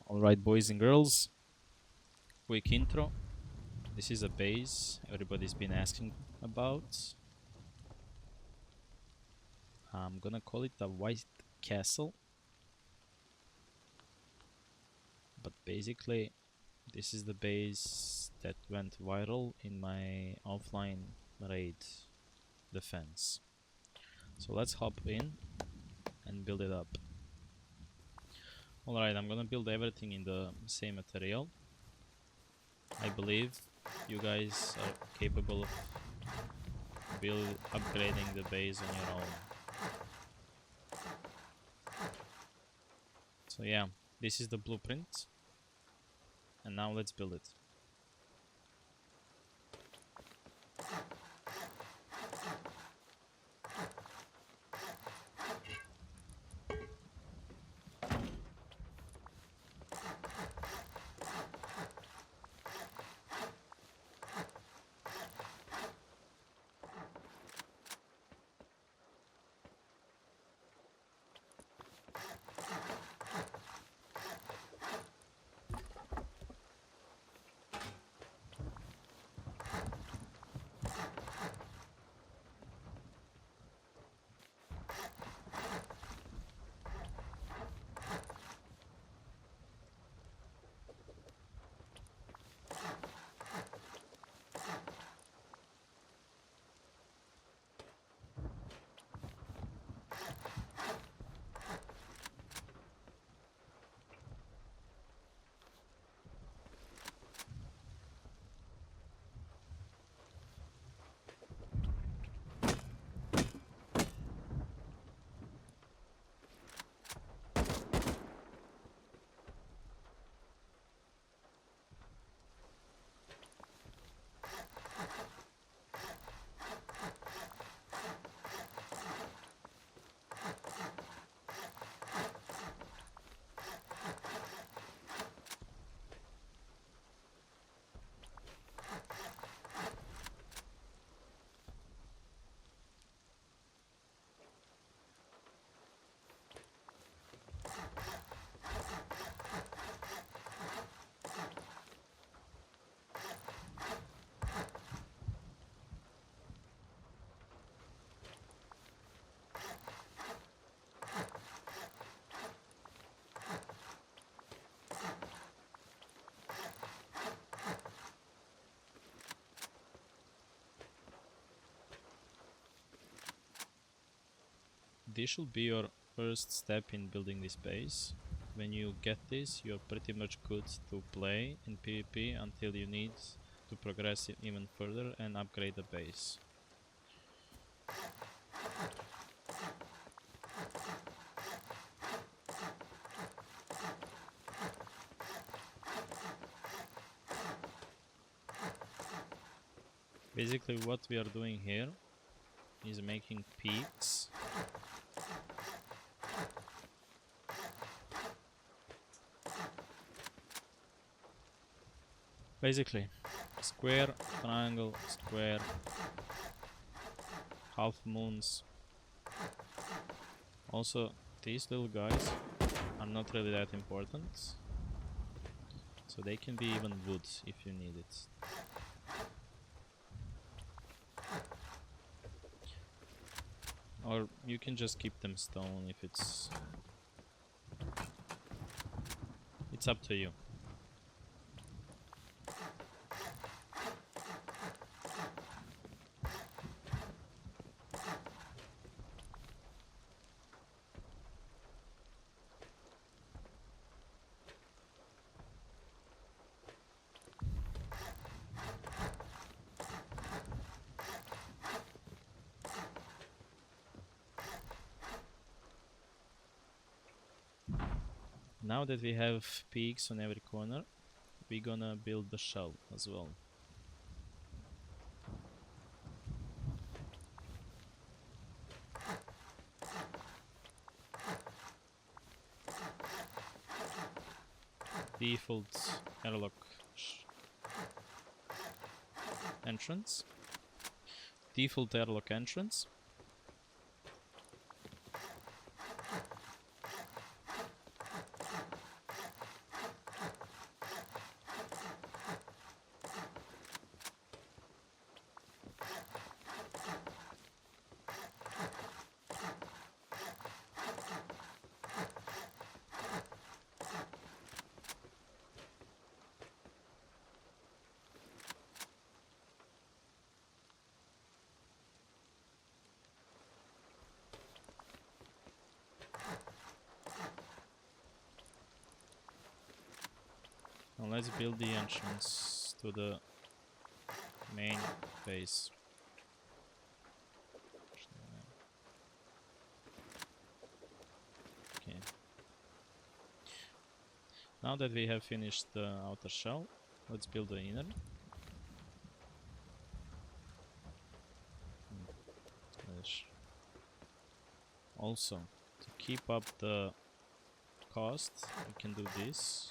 Alright, boys and girls, quick intro. This is a base everybody's been asking about. I'm gonna call it a white castle, but basically this is the base that went viral in my offline raid defense. So let's hop in and build it up. Alright, I'm gonna build everything in the same material. I believe you guys are capable of upgrading the base on your own. So yeah, this is the blueprint, and now let's build it. This should be your first step in building this base. When you get this, you're pretty much good to play in PvP until you need to progress it even further and upgrade the base. Basically what we are doing here is making peaks . Basically, square, triangle, square, half moons. Also, these little guys are not really that important, so they can be even wood if you need it. Or you can just keep them stone if it's up to you. Now that we have peaks on every corner, we're gonna build the shell as well. Default airlock entrance. Default airlock entrance. Now let's build the entrance to the main base. Okay. Now that we have finished the outer shell, let's build the inner. Also, to keep up the cost, we can do this.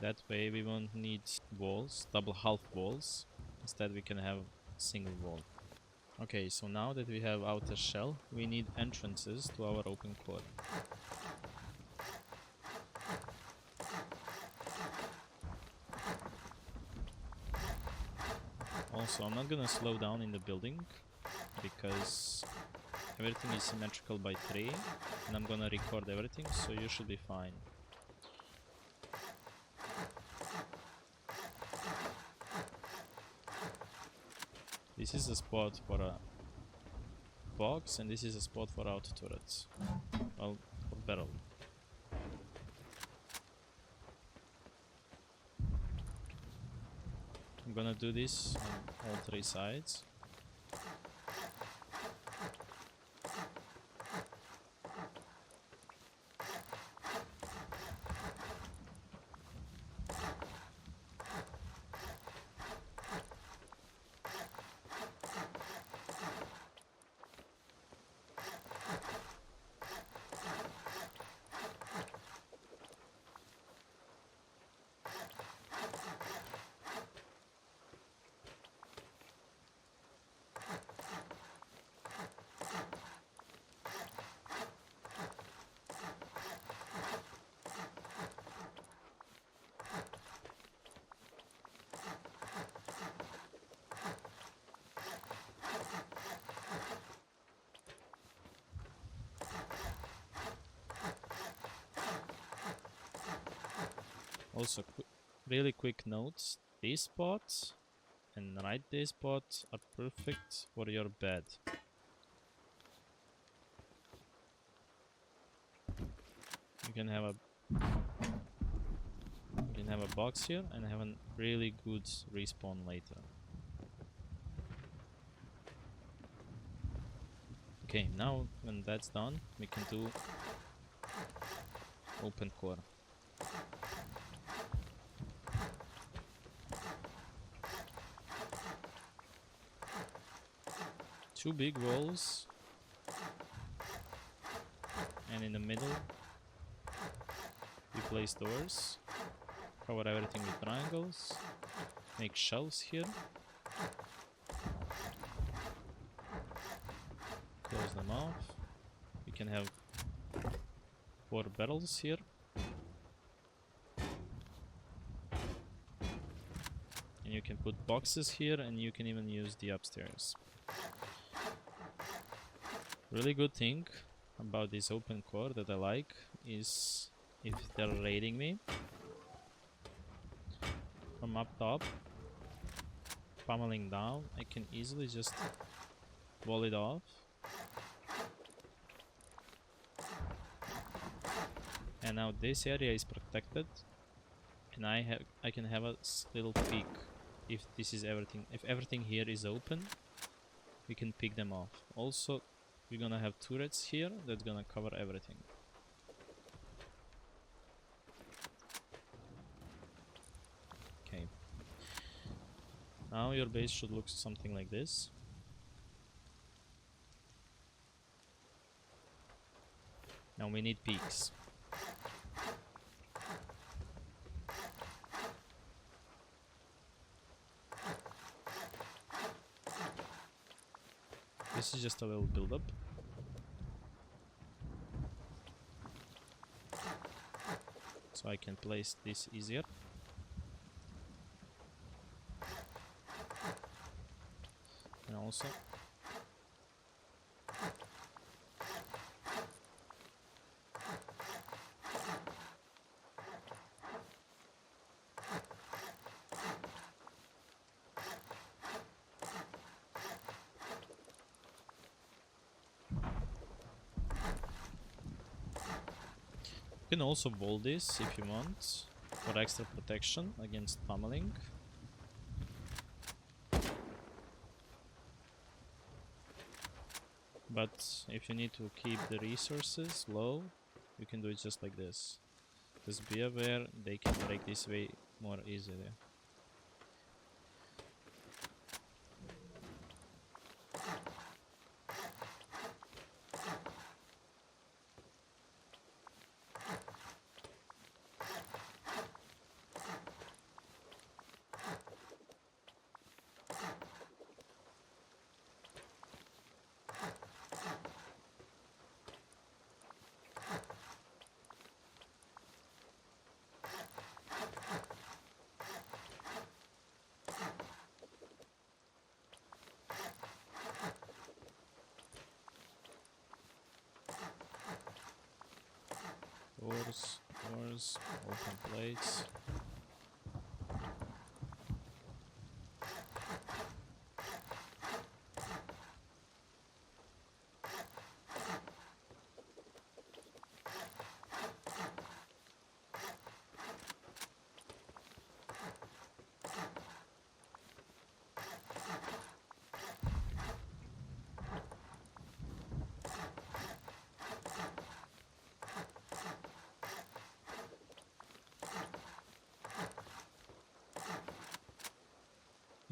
That way we won't need walls, double half walls. Instead we can have single wall. Okay, so now that we have outer shell, we need entrances to our open core. Also, I'm not gonna slow down in the building because everything is symmetrical by 3 and I'm gonna record everything, so you should be fine. This is a spot for a box and this is a spot for auto turrets. Well, for barrel. I'm gonna do this on all 3 sides. Also, really quick notes, these spots and right this spot are perfect for your bed. You can have a box here and have a really good respawn later. Okay, now when that's done, we can do open core. Two big walls, and in the middle we place doors, cover everything with triangles, make shelves here, close them off. We can have 4 barrels here, and you can put boxes here, and you can even use the upstairs. Really good thing about this open core that I like is if they're raiding me from up top, pummeling down, I can easily just wall it off and now this area is protected and I can have a little peek if this is everything. If everything here is open, we can pick them off. Also, we're gonna have turrets here that's gonna cover everything. Okay. Now your base should look something like this. Now we need peaks. This is just a little build-up. So I can place this easier. And also You can also wall this if you want, for extra protection against pummeling. But if you need to keep the resources low, you can do it just like this. Just be aware they can break this way more easily. Doors, open plates.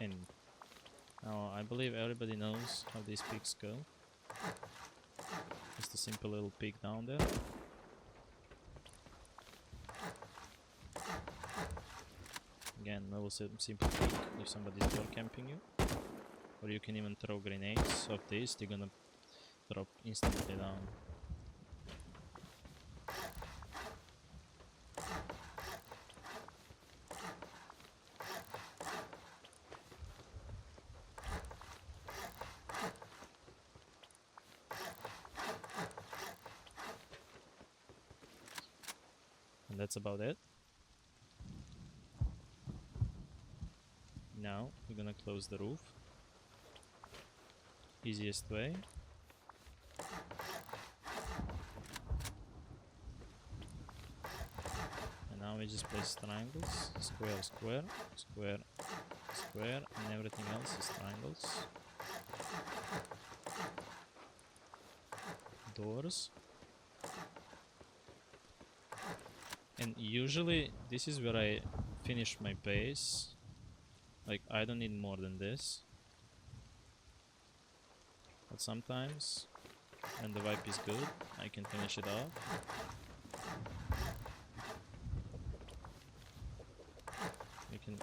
And now I believe everybody knows how these peaks go. Just a simple little peak down there. Again, level simple peak if somebody's door camping you. Or you can even throw grenades of this, they're gonna drop instantly down. And that's about it. Now we're gonna close the roof. Easiest way. And now we just place triangles. Square, square, square, square, and everything else is triangles. Doors. And usually this is where I finish my base. Like, I don't need more than this. But sometimes, when the vibe is good, I can finish it off. You can...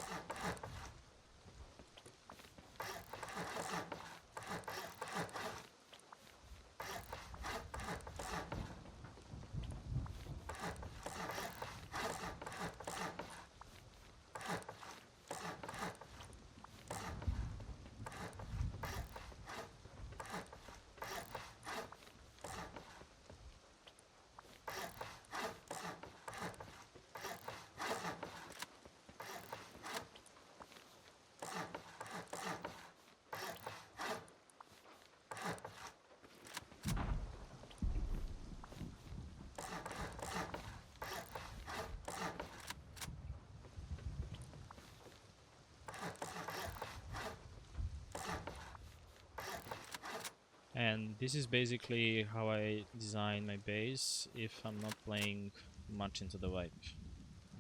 And this is basically how I design my base if I'm not playing much into the vibe.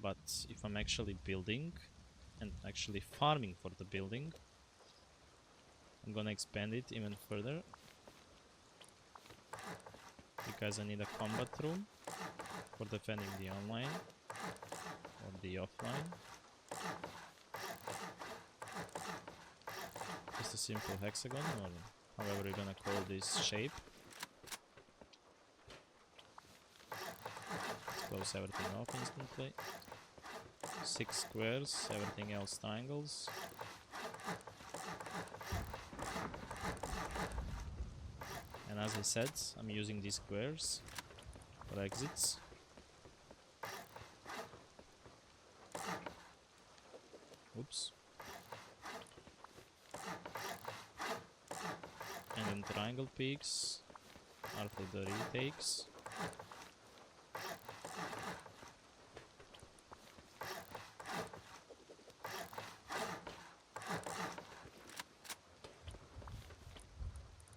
But if I'm actually building and actually farming for the building, I'm gonna expand it even further. Because I need a combat room for defending the online or the offline. Just a simple hexagon, or however you're gonna call this shape. Let's close everything off instantly. 6 squares, everything else triangles. And as I said, I'm using these squares for exits. Oops. And then triangle peaks are for the retakes.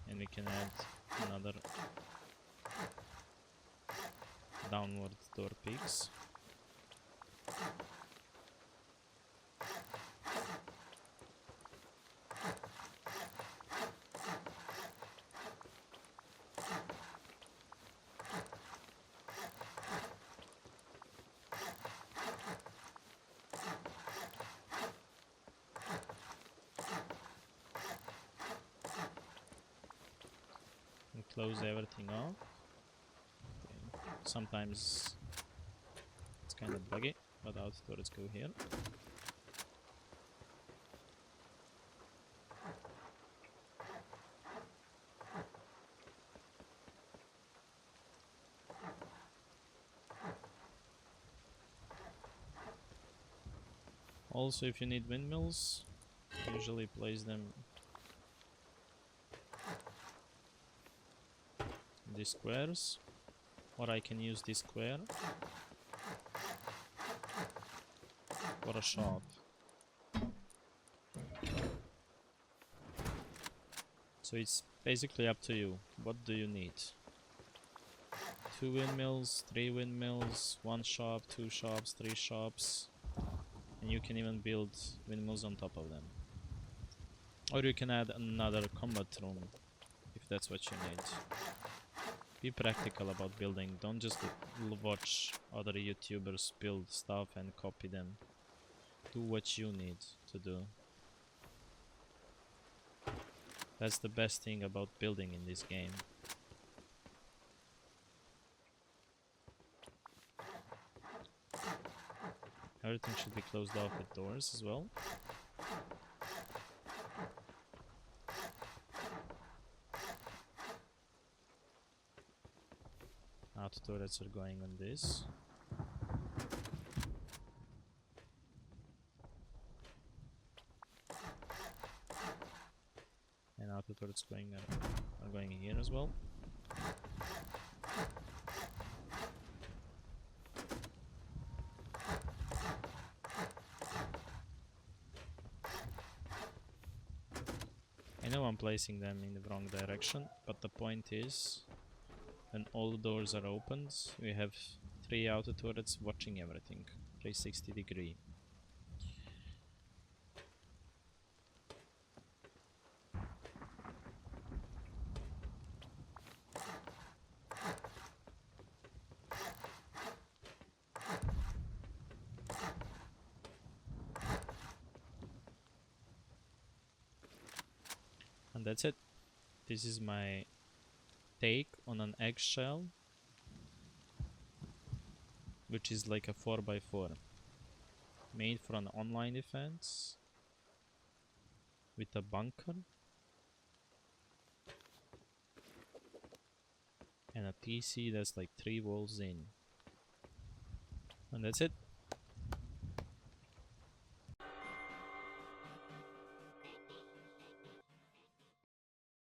and we can add another downward door peaks. And close everything off. Okay. Sometimes it's kind of buggy, but out doors go here. Also, if you need windmills, usually place them in these squares, or I can use this square for a shop. So it's basically up to you. What do you need? 2 windmills, 3 windmills, 1 shop, 2 shops, 3 shops. And you can even build windmills on top of them. Or you can add another combat room, if that's what you need. Be practical about building, don't just watch other YouTubers build stuff and copy them. Do what you need to do. That's the best thing about building in this game. Everything should be closed off with doors as well. Outer turrets are going on this. And outer turrets are going here as well. I know I'm placing them in the wrong direction, but the point is, when all the doors are opened, we have 3 outer turrets watching everything, 360 degree. And that's it. This is my take on an eggshell, which is like a 4x4, made for an online defense with a bunker and a PC that's like 3 walls in. And that's it.